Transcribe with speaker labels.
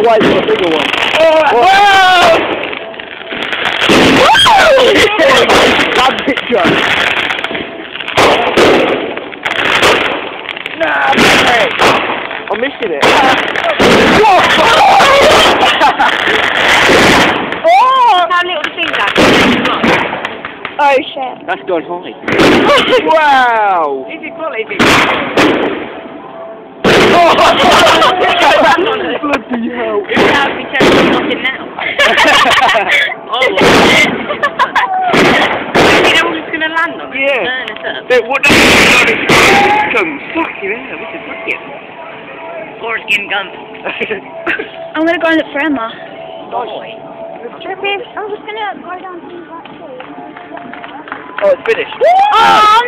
Speaker 1: to wait for a bigger one. Bad picture. Nah, I'm missing it.
Speaker 2: How little the thing that?
Speaker 3: Oh shit.
Speaker 1: That's gone high. Wow!
Speaker 2: Is it quality?
Speaker 1: Bloody hell.
Speaker 2: It's how we tell you nothing now. Oh, you know who's going to land on it?
Speaker 1: Yeah.
Speaker 2: Turn us up.
Speaker 1: What does it come? Fucking hell, we can fuck it.
Speaker 2: Or a skin gun.
Speaker 3: I'm gonna go and look for Emma.
Speaker 2: Boy.
Speaker 3: Trippy, I'm just gonna go down to the back.
Speaker 1: Oh, it's finished.
Speaker 3: Oh!